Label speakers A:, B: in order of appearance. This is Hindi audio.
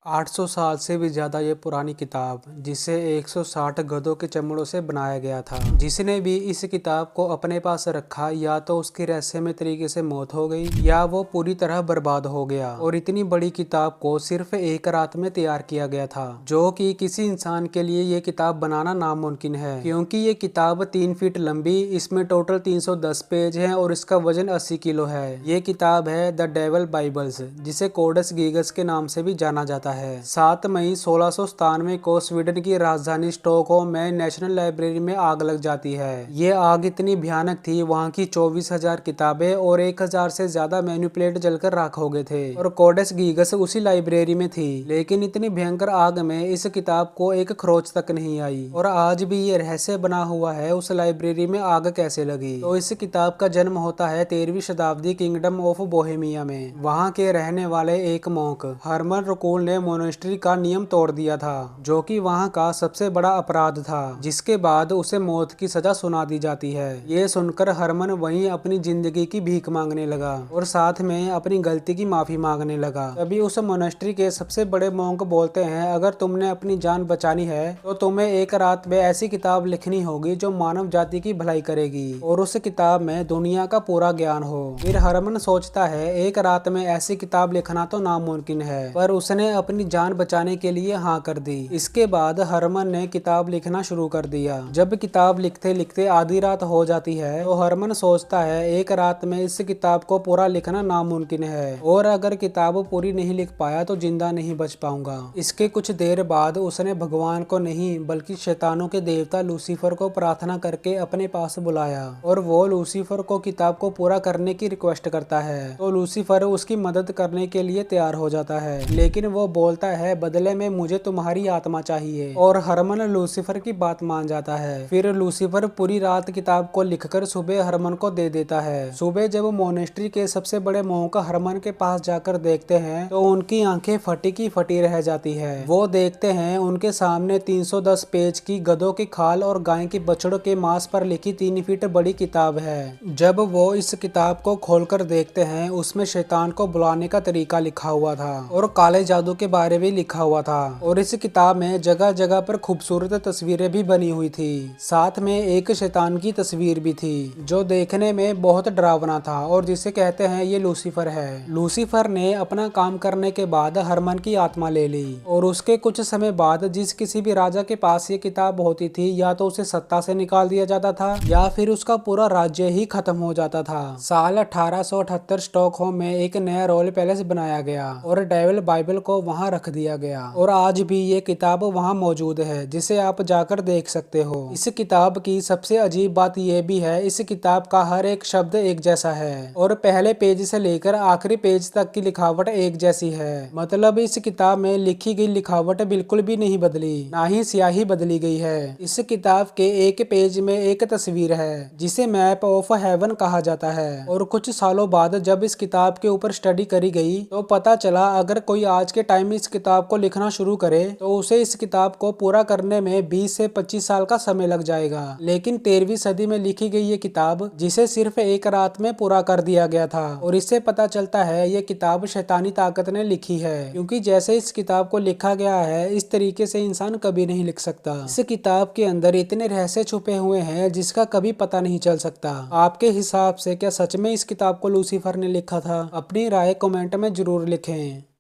A: 800 साल से भी ज़्यादा ये पुरानी किताब, जिसे 160 गधों के चमड़ों से बनाया गया था। जिसने भी इस किताब को अपने पास रखा, या तो उसकी रहस्यमय तरीके से मौत हो गई या वो पूरी तरह बर्बाद हो गया। और इतनी बड़ी किताब को सिर्फ एक रात में तैयार किया गया था, जो कि किसी इंसान के लिए ये किताब बनाना नामुमकिन है, क्योंकि ये किताब 3 फीट लंबी, इसमें टोटल 310 पेज हैं और इसका वजन 80 किलो है। ये किताब है द डेविल बाइबल्स, जिसे कोडेक्स गीगस के नाम से भी जाना जाता है। 7 मई 1697 को स्वीडन की राजधानी स्टॉकहोम में नेशनल लाइब्रेरी में आग लग जाती है। ये आग इतनी भयानक थी, वहाँ की 24,000 किताबें और 1,000 से ज्यादा मैन्युप्लेट जलकर राख हो गए थे। और कोडेक्स गीगस उसी लाइब्रेरी में थी, लेकिन इतनी भयंकर आग में इस किताब को एक खरोच तक नहीं आई। और आज भी ये रहस्य बना हुआ है, उस लाइब्रेरी में आग कैसे लगी। तो इस किताब का जन्म होता है 13वीं शताब्दी किंगडम ऑफ बोहेमिया में। वहाँ के रहने वाले एक मॉन्क हरमन रकूल ने मोनेस्ट्री का नियम तोड़ दिया था, जो कि वहाँ का सबसे बड़ा अपराध था, जिसके बाद उसे मौत की सजा सुना दी जाती है। ये सुनकर हरमन वहीं अपनी जिंदगी की भीख मांगने लगा और साथ में अपनी गलती की माफी मांगने लगा। तभी उस मोनेस्ट्री के सबसे बड़े मॉन्क बोलते हैं, अगर तुमने अपनी जान बचानी है तो तुम्हें एक रात में ऐसी किताब लिखनी होगी जो मानव जाति की भलाई करेगी और उस किताब में दुनिया का पूरा ज्ञान हो। फिर हरमन सोचता है, एक रात में ऐसी किताब लिखना तो नामुमकिन है, पर उसने अपनी जान बचाने के लिए हाँ कर दी। इसके बाद हरमन ने किताब लिखना शुरू कर दिया। जब किताब लिखते लिखते आधी रात हो जाती है तो हरमन सोचता है, एक रात में इस किताब को पूरा लिखना नामुमकिन है और अगर किताब पूरी नहीं लिख पाया तो जिंदा नहीं बच पाऊंगा। इसके कुछ देर बाद उसने भगवान को नहीं बल्कि शैतानों के देवता लूसीफर को प्रार्थना करके अपने पास बुलाया और वो लूसीफर को किताब को पूरा करने की रिक्वेस्ट करता है। तो लूसीफर उसकी मदद करने के लिए तैयार हो जाता है, लेकिन वो बोलता है, बदले में मुझे तुम्हारी आत्मा चाहिए। और हरमन लूसीफर की बात मान जाता है। फिर लूसीफर पूरी रात किताब को लिखकर सुबह हरमन को दे देता है। सुबह जब मोनेस्ट्री के सबसे बड़े मॉन्क हरमन के पास जाकर देखते हैं तो उनकी आंखें फटी की फटी रह जाती है। वो देखते हैं उनके सामने 310 पेज की गधों की खाल और गाय की बछड़ों के मांस पर लिखी 3 फीट बड़ी किताब है। जब वो इस किताब को खोलकर देखते हैं, उसमें शैतान को बुलाने का तरीका लिखा हुआ था और काले जादू के बारे में लिखा हुआ था। और इस किताब में जगह जगह पर खूबसूरत तस्वीरें भी बनी हुई थी। साथ में एक शैतान की तस्वीर भी थी, जो देखने में बहुत डरावना था और जिसे कहते हैं ये लूसीफर है। लूसीफर ने अपना काम करने के बाद हरमन की आत्मा ले ली और उसके कुछ समय बाद जिस किसी भी राजा के पास ये किताब होती थी, या तो उसे सत्ता से निकाल दिया जाता था या फिर उसका पूरा राज्य ही खत्म हो जाता था। साल 1878 स्टॉकहोम में एक नया रॉयल पैलेस बनाया गया और डेविल बाइबल को वहां रख दिया गया और आज भी ये किताब वहां मौजूद है, जिसे आप जाकर देख सकते हो। इस किताब की सबसे अजीब बात यह भी है, इस किताब का हर एक शब्द एक जैसा है और पहले पेज से लेकर आखिरी पेज तक की लिखावट एक जैसी है। मतलब इस किताब में लिखी गई लिखावट बिल्कुल भी नहीं बदली, ना ही स्याही बदली गई है। इस किताब के एक पेज में एक तस्वीर है, जिसे मैप ऑफ हेवन कहा जाता है। और कुछ सालों बाद जब इस किताब के ऊपर स्टडी करी गई तो पता चला, अगर कोई आज के टाइम इस किताब को लिखना शुरू करे तो उसे इस किताब को पूरा करने में 20 से 25 साल का समय लग जाएगा। लेकिन 13वीं सदी में लिखी गई ये किताब, जिसे सिर्फ एक रात में पूरा कर दिया गया था। और इससे पता चलता है ये किताब शैतानी ताकत ने लिखी है, क्योंकि जैसे इस किताब को लिखा गया है, इस तरीके से इंसान कभी नहीं लिख सकता। इस किताब के अंदर इतने रहस्य छुपे हुए हैं जिसका कभी पता नहीं चल सकता। आपके हिसाब से क्या सच में इस किताब को लूसीफर ने लिखा था? अपनी राय कमेंट में जरूर लिखें।